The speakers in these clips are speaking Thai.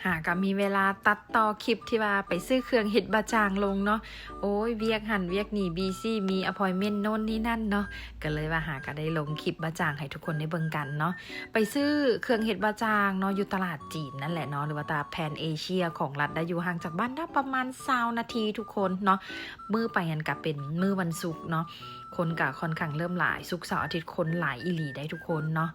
หากมีเวลาตัดต่อคลิปที่ว่าไปซื้อเครื่องเห็ดบะจางลงเนาะโอ้ยเวียกหันเวียกนี่บีซี่มีอพอยเมนต์โน่นนี่นั่นเนาะก็เลยว่าหาก็ได้ลงคลิปบะจางให้ทุกคนได้เบิ่งกันเนาะไปซื้อเครื่องเห็ดบะจางเนาะอยู่ตลาดจีนนั่นแหละเนาะหรือว่าตลาดแพนเอเชียของรัฐได้อยู่ห่างจากบ้านได้ประมาณ20 นาทีทุกคนเนาะมื้อไปกันกับเป็นมื้อวันศุกร์เนาะคนกะค่อนข้างเริ่มหลายศุกร์เสาร์อาทิตย์คนหลายอีหลีได้ทุกคนเนาะ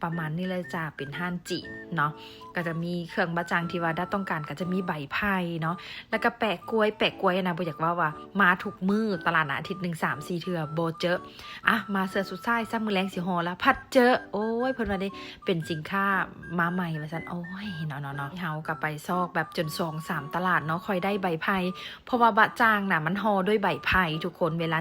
ประมาณนี้เลยจ้าเป็นห้านจีนเนาะก็จะมีเครื่องบะจางที่ว่าได้ต้องการก็จะมีใบไผ่เนาะแล้วก็แปะกล้วยนะบ่อยากว่ามาทุกมื้อตลาดอาทิตย์1 3 4เทื่อโบเจออ่ะมาเสือสุดท้ายซ้ำมือแรงสิฮอแล้วพัดเจอโอ้ยเพิ่นว่าได้เป็นสินค้ามาใหม่ว่าซั่นโอ้ยเนาะเฮาก็ไปซอกแบบจน2-3ตลาดเนาะค่อยได้ใบไผ่เพราะว่าบะจางน่ะมันห่อด้วยใบไผ่ทุกคนเวลา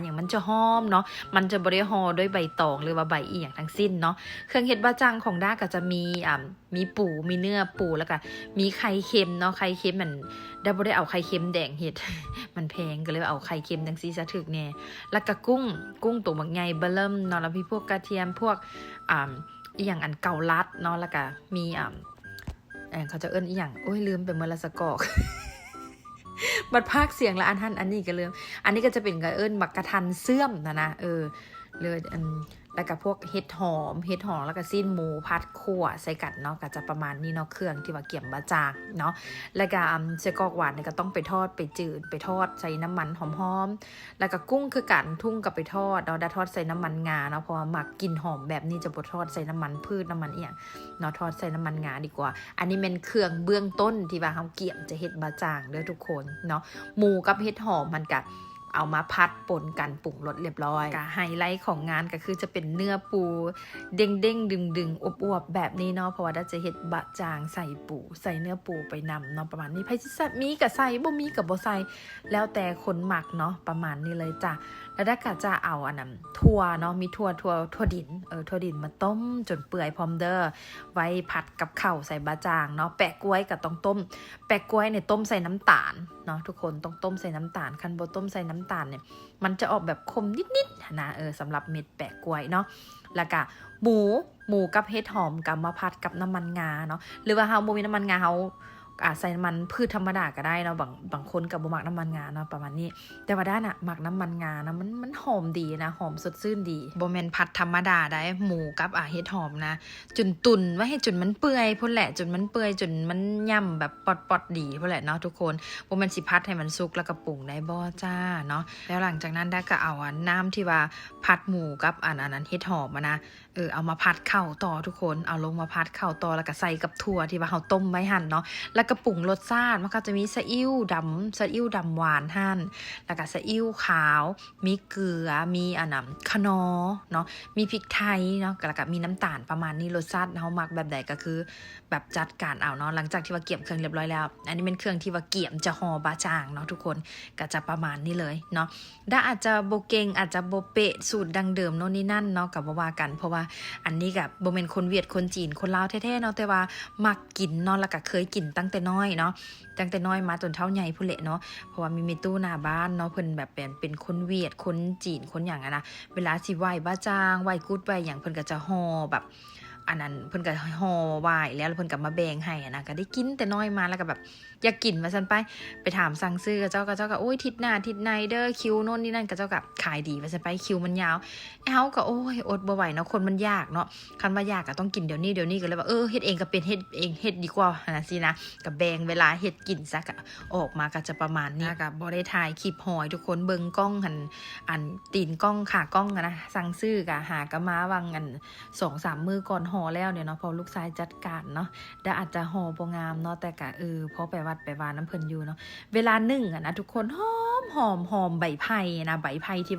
อย่างมันจะหอมเนาะมันจะบ่ได้ห่อด้วยใบตองหรือว่าใบอีหยังทั้งสิ้นเนาะเครื่องเฮ็ดบะจางของด้าก็จะมีปูมีเนื้อปูแล้วก็มีไข่เค็มเนาะไข่เค็มมันได้บ่ได้เอาไข่เค็มแดงเฮ็ด มันแพงก็เลยเอาไข่เค็มจังซี่ซะถึกแน่แล้วก็กุ้งตัวบักใหญ่เบ้อเริ่มเนาะแล้วมีพวกกระเทียมพวกอีหยังอันเกาลัดเนาะแล้วก็มีเขาจะเอิ้นอีหยังโอ้ยลืมไปเมื่อละสะกอก บัดพากเสียงละอันนี้ก็ลืมอันนี้ก็จะเป็นกระเอิ้นบักกะทันเสื่อมนะเลยแล้วก็พวกเห็ดหอมแล้วก็สิ้นหมูพัดขั่วใส่กันเนาะก็จะประมาณนี้เนาะเครื่องที่ว่าเกี่ยมบะจางเนาะแล้วก็ไส้กรอกหวานเนี่ยก็ต้องไปทอดไปจืดไปทอดใส่น้ำมันหอมๆแล้วก็กุ้งคือกันทุ่งกับไปทอดเนาะได้ทอดใส่น้ำมันงาเนาะเพราะว่าหมักกลิ่นหอมแบบนี้จะบ่ทอดใส่น้ำมันพืชน้ำมันอีหยังเนาะทอดใส่น้ำมันงาดีกว่าอันนี้เป็นเครื่องเบื้องต้นที่ว่าเฮาเกี่ยมจะเฮ็ดบะจางเด้อทุกคนเนาะหมูกับเห็ดหอมมันก็เอามาพัดปนกันปรุงรสเรียบร้อยไฮไลท์ของงานก็คือจะเป็นเนื้อปูเด้งดึงอวบแบบนี้เนาะเพราะว่าจะเฮ็ดบะจางใส่ปูใส่เนื้อปูไปนำเนาะประมาณนี้ไผสิมีกับใส่บ่มีกับบ่ใส่แล้วแต่คนหมักเนาะประมาณนี้เลยจ้ะแล้วถ้าก็จะเอาอันนั้นถั่วเนาะมีถั่วดินถั่วดินมาต้มจนเปื่อยพร้อมเด้อไว้ผัดกับข้าวใส่บะจางเนาะแปะกล้วยก็ต้องต้มแปะกล้วยเนี่ยต้มใส่น้ำตาลเนาะทุกคนต้องต้มใส่น้ำตาลคันบ่ต้มใส่น้ำตาลเนี่ยมันจะออกแบบคมนิดๆนะสำหรับเม็ดแปะกล้วยเนาะแล้วก็หมูกับเห็ดหอมกับมาผัดกับน้ำมันงาเนาะหรือว่าเฮาบ่มีน้ำมันงาเฮาใส่น้ำมันพืชธรรมดาก็ได้เนาะบางคนกับบ่มักน้ำมันงาเนาะประมาณนี้แต่ว่าด้านน่ะมักน้ำมันงานะมันหอมดีนะหอมสดชื่นดีบ่แม่นผัดธรรมดาได้หมูกับเห็ดหอมนะจนตุนไว้ให้จนมันเปื่อยพุ่นแหละจนมันเปื่อยจนมันย่ำแบบปอดดีพุ่นแหละเนาะทุกคนบ่แม่นสิผัดให้มันสุกแล้วก็ปรุงได้บ่จ้าเนาะแล้วหลังจากนั้นได้ก็เอาน้ำที่ว่าผัดหมูกับอันนั้นเห็ดหอมนะเอามาผัดข้าวต่อทุกคนเอาลงมาผัดข้าวต่อแล้วก็ใส่กับถั่วที่ว่าเฮาต้มไว้หั่นเนาะแล้วก็ปรุงรสชาติมันก็จะมีซีอิ๊วดำหวานหั่นแล้วก็ซีอิ๊วขาวมีเกลือมีคะนอเนาะมีพริกไทยเนาะแล้วก็มีน้ำตาลประมาณนี้รสชาติเฮามักแบบใดก็คือแบบจัดการเอาเนาะหลังจากที่ว่าเกี่ยมเครื่องเรียบร้อยแล้วอันนี้เป็นเครื่องที่ว่าเกี่ยมจะห่อบะจางเนาะทุกคนก็จะประมาณนี้เลยเนาะด้าอาจจะบ่เก่งอาจจะบ่เป๊ะสูตรดังเดิมโน่นนี่นั่นเนาะก็บ่ว่ากันเพราะว่าอันนี้กับบ่แม่นคนเวียดคนจีนคนลาวแท้ๆเนาะแต่ว่ามักกินเนาะแล้วก็เคยกินตั้งแต่น้อยเนาะตั้งแต่น้อยมาจนเท่าใหญ่พุ่นแหละเนาะเพราะว่ามีตู้หน้าบ้านเนาะเพิ่นแบบเป็นคนเวียดคนจีนคนหยังนะเวลาสิไหว้บะจางไหว้กุดไหว้หยังเพิ่นก็จะห่อแบบอันนั้นเพิ่นก็ห่อไหว้แล้วเพิ่นก็มาแบ่งให้นะก็ได้กินแต่น้อยมาแล้วก็แบบอยากกินว่าซั่นไปถามสั่งซื้อกับเจ้าก็โอ้ยทิศหน้าทิศในเด้อคิวโน่นนี่นั่นกับเจ้าก็ขายดีว่าซั่นไปคิวมันยาวเฮาก็โอ้ยอดบ่ไหวเนาะคนมันยากเนาะคันว่ายากก็ต้องกินเดี๋ยวนี้ก็เลยว่าเฮ็ดเองก็เป็นเฮ็ดเองเฮ็ดดีกว่านะสินะก็แบ่งเวลาเฮ็ดกินซะก็ออกมาก็จะประมาณนี้ก็บ่ได้ถ่ายคลิปหอยทุกคนเบิ่งกล้องอันตีนกล้องขากล้องนะสั่งซื้อก็หาก็มาวังอัน 2-3 มื้อก่อนห่อแล้วเนี่ยเนาะพอลูกชายจัดการเนาะได้อาจจะห่อบ่งามเนาะแต่ก็พอไปวัดไปวาน้ำเพิ่นอยู่เนาะเวลานึ่งนะทุกคนหอมใบไผ่นะใบไผ่ที่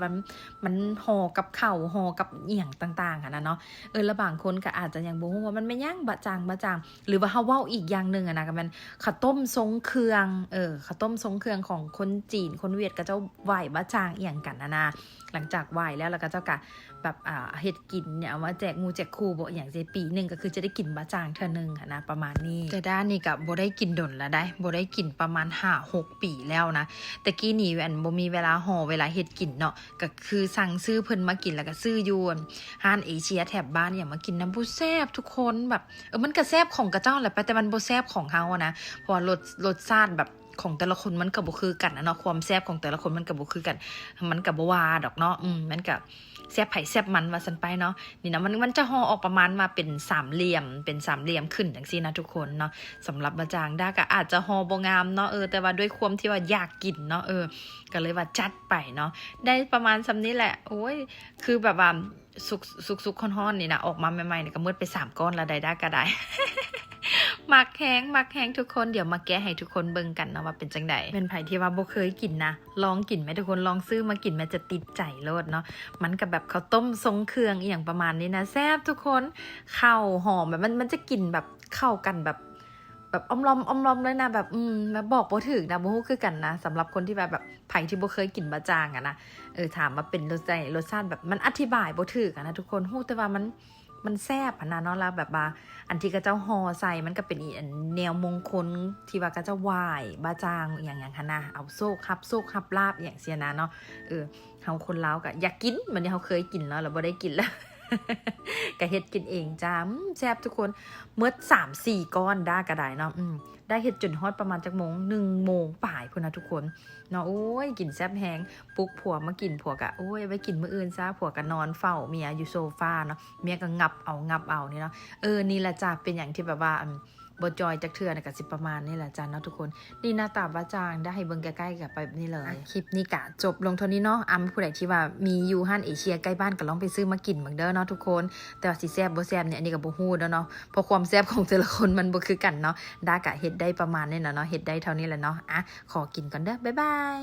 มันห่อกับข้าวห่อกับอีหยังต่างๆนะเนาะแล้วบางคนก็อาจจะยังบ่ฮู้ว่ามันไม่ย่างบะจางหรือว่าเฮาเว้าอีกอย่างนึงนะก็มันข้าวต้มทรงเครื่องข้าวต้มทรงเครื่องของคนจีนคนเวียดก็เจ้าไหว้บะจางอีหยังกันนะหลังจากไหว้แล้วก็เจ้าก็แบบเฮ็ดกินเนี่ยเอามาแจกงูแจกคู่บ่อย่างสิปีนึงก็คือจะได้กินบะจางเทื่อนึงนะประมาณนี้แต่ด้านนี้ก็บ่ได้กินดนแล้วได้บ่ได้กินประมาณ 5-6 ปีแล้วนะแต่กี้นี่ อันบ่มีเวลาห่อเวลาเฮ็ดกินเนาะก็คือสั่งซื้อเพิ่นมากินแล้วก็ซื้ออยู่ร้านเอเชียแถบบ้านอย่างมากินน้ำบ่แซ่บทุกคนแบบมันก็แซ่บของกระเจ้าแหละแต่มันบ่แซ่บของเฮาอะนะเพราะว่ารสชาติแบบของแต่ละคนมันก็บ่คือกันนะเนาะความแซ่บของแต่ละคนมันก็บ่คือกันมันก็บ่ว่าดอกเนาะมันก็แซ่บไผแซ่บมันว่าซั่นไปเนาะนี่นะมันจะห่อออกประมาณมาเป็นสามเหลี่ยมขึ้นจังซี่นะทุกคนเนาะสำหรับบะจางด้าก็อาจจะห่อบ่งามเนาะแต่ว่าด้วยความที่ว่าอยากกินเนาะก็เลยว่าจัดไปเนาะได้ประมาณซำนี้แหละโอ้ยคือแบบว่าสุกๆฮ้อนๆนี่นะออกมาใหม่ๆนี่ก็หมดไป3ก้อนแล้วได้ก็ได้ มักแห้งทุกคนเดี๋ยวมาแก้ให้ทุกคนเบิ่งกันนะว่าเป็นจังไดเป็นไผที่ว่าบ่เคยกินนะลองกินไหมทุกคนลองซื้อมากินมันจะติดใจโลดเนาะมันกับแบบข้าวต้มทรงเครื่องอีหยังประมาณนี้นะแซ่บทุกคนข้าวหอมแบบมันจะกินแบบเข้ากันแบบอ้อมล้อมเลยนะแบบแบบบอกบ่ถูกนะบ่ฮู้คือกันนะสำหรับคนที่แบบไผที่บ่เคยกินบะจางอะนะถามมาเป็นรสชาติแบบมันอธิบายบ่ถูกอะนะทุกคนฮู้แต่ว่ามันแซ่บอะนะเนาะแล้วแบบว่าอันที่กระเจ้าฮอใส่มันก็เป็นอีอันแนวมงคลที่ว่ากระเจ้าไหว้บาจางอย่างค่ะนะเอาโซกฮับลาบอย่างเสียนะเนาะเฮาคนลาวก็อยากกินมันนี่เฮาเคยกินแล้วเราบ่ได้กินแล้ว ก็เฮ็ดกินเองจ้าแซ่บทุกคนเมื่อ3-4 ก้อนได้ก็ได้เนาะได้เฮ็ดจนฮอดประมาณจักโมง1 โมงป่ายพุ่นนะทุกคนเนาะโอ้ยกินแซ่บแฮงปลุกผัวมากินผัวก็โอ้ยไว้กินมื้ออื่นซะผัวก็นอนเฝ้าเมียอยู่โซฟาเนาะเมียก็งับเอานี่เนาะนี่แหละจ้าเป็นอย่างที่แบบว่าบ่จอยจักเทื่อน่ะก็สิประมาณนี้แหละจ้าเนาะทุกคนนี่หน้าตาบะจางได้ให้เบิ่งใกล้ๆกับไปนี่เลยคลิปนี้กะจบลงเท่านี้เนาะผู้ใดที่ว่ามีอยู่ห้านเอเชียใกล้บ้านก็ลองไปซื้อมากินเบิ่งเด้อเนาะทุกคนแต่ว่าสิแซ่บบ่แซ่บเนี่ยอันนี้ก็บ่ฮู้เนาะเพราะความแซ่บของแต่ละคนมันบ่คือกันเนาะดากะเฮ็ดได้ประมาณนี้เนาะเฮ็ดได้เท่านี้แหละเนาะขอกินก่อนเด้อบ๊ายบาย